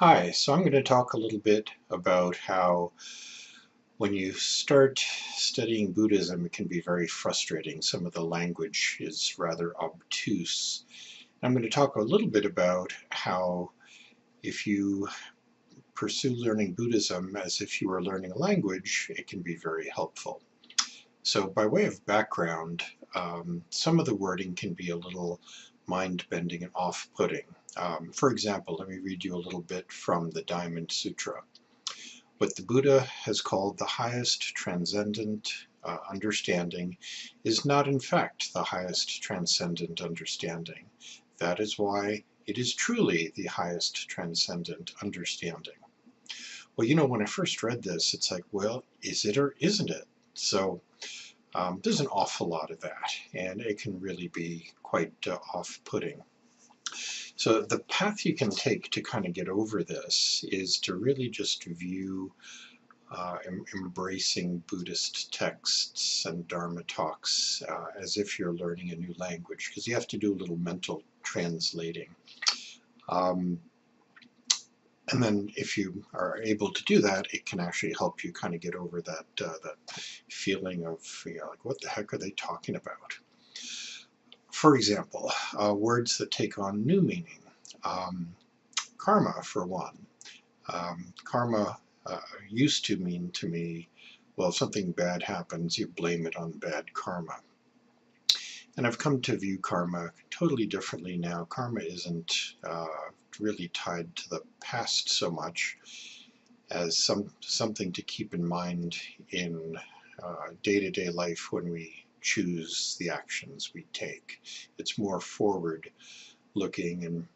Hi, so I'm going to talk a little bit about how when you start studying Buddhism, it can be very frustrating. Some of the language is rather obtuse. I'm going to talk a little bit about how if you pursue learning Buddhism as if you were learning a language, it can be very helpful. So by way of background, some of the wording can be a little mind-bending and off-putting. For example, let me read you a little bit from the Diamond Sutra. What the Buddha has called the highest transcendent understanding is not in fact the highest transcendent understanding. That is why it is truly the highest transcendent understanding. Well, when I first read this, it's like, well, is it or isn't it? So there's an awful lot of that, and it can really be quite off-putting. So the path you can take to kind of get over this is to really just view embracing Buddhist texts and Dharma talks as if you're learning a new language, because you have to do a little mental translating. Um, and then if you are able to do that, it can actually help you kind of get over that feeling of, like, what the heck are they talking about? For example, words that take on new meaning. Karma, for one. Karma used to mean to me, well, if something bad happens, you blame it on bad karma. And I've come to view karma totally differently now. Karma isn't really tied to the past so much as something to keep in mind in day-to-day life when we choose the actions we take. It's more forward-looking and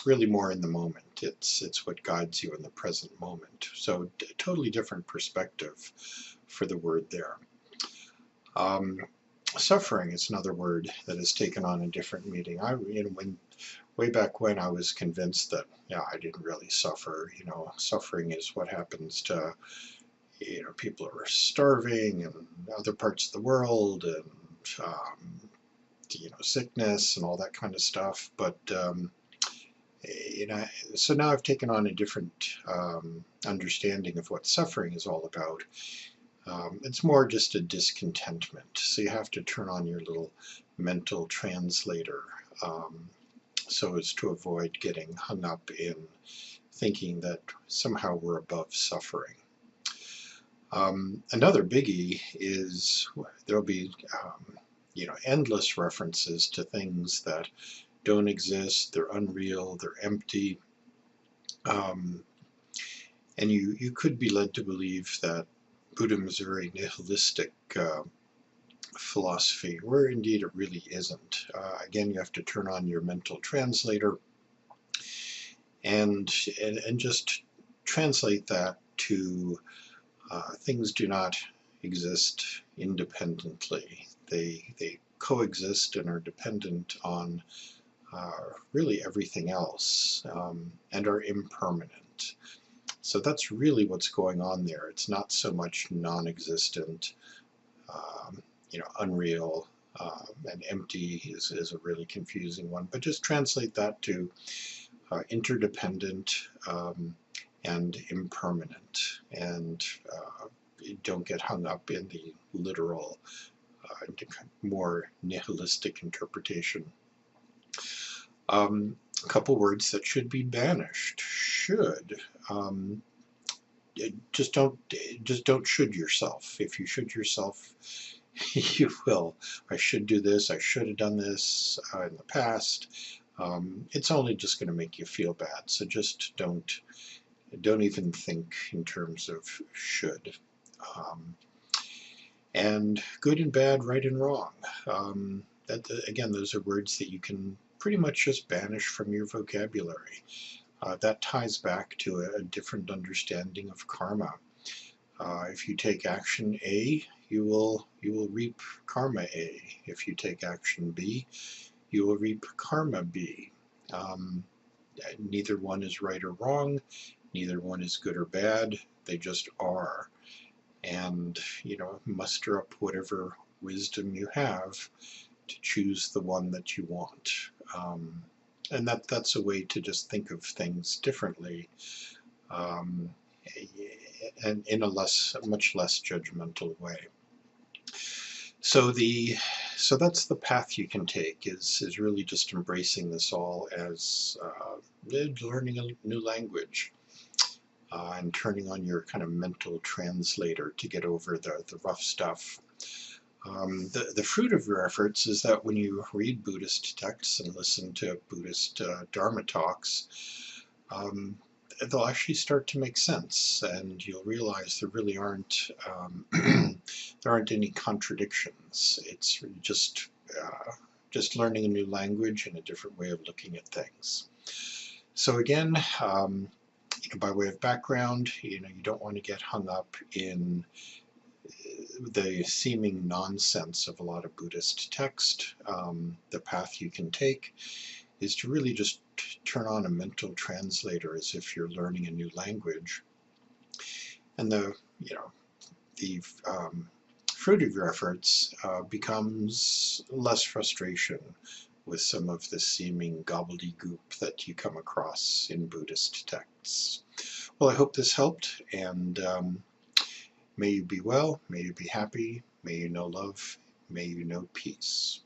really more in the moment. It's what guides you in the present moment. So totally different perspective for the word there. Suffering is another word that has taken on a different meaning. Way back when I was convinced that, I didn't really suffer. Suffering is what happens to, people who are starving in other parts of the world, and sickness and all that kind of stuff. But so now I've taken on a different understanding of what suffering is all about. It's more just a discontentment. So you have to turn on your little mental translator so as to avoid getting hung up in thinking that somehow we're above suffering. Another biggie is there'll be endless references to things that don't exist, they're unreal, they're empty. And you could be led to believe that Buddhism is a very nihilistic philosophy, where indeed it really isn't. Again, you have to turn on your mental translator and just translate that to things do not exist independently. They coexist and are dependent on really everything else, and are impermanent. So that's really what's going on there. It's not so much non-existent, unreal, and empty is a really confusing one, but just translate that to interdependent and impermanent, and don't get hung up in the literal, more nihilistic interpretation. A couple words that should be banished. Should. Just don't should yourself. If you should yourself, you will. I should do this. I should have done this in the past. It's only just going to make you feel bad. So just don't even think in terms of should. And good and bad, right and wrong. Again, those are words that you can pretty much just banish from your vocabulary. That ties back to a different understanding of karma. If you take action A, you will reap karma A. If you take action B, you will reap karma B. Neither one is right or wrong. Neither one is good or bad. They just are. And muster up whatever wisdom you have to choose the one that you want. And that's a way to just think of things differently, um, and in a much less judgmental way. So that's the path you can take, is really just embracing this all as learning a new language, and turning on your kind of mental translator to get over the rough stuff. The fruit of your efforts is that when you read Buddhist texts and listen to Buddhist Dharma talks, um, they'll actually start to make sense, and you'll realize there really aren't there aren't any contradictions. It's really just learning a new language and a different way of looking at things. So again, by way of background, you don't want to get hung up in the seeming nonsense of a lot of Buddhist text. The path you can take is to really just turn on a mental translator as if you're learning a new language. And the fruit of your efforts becomes less frustration with some of the seeming gobbledygook that you come across in Buddhist texts. Well, I hope this helped, and may you be well, may you be happy, may you know love, may you know peace.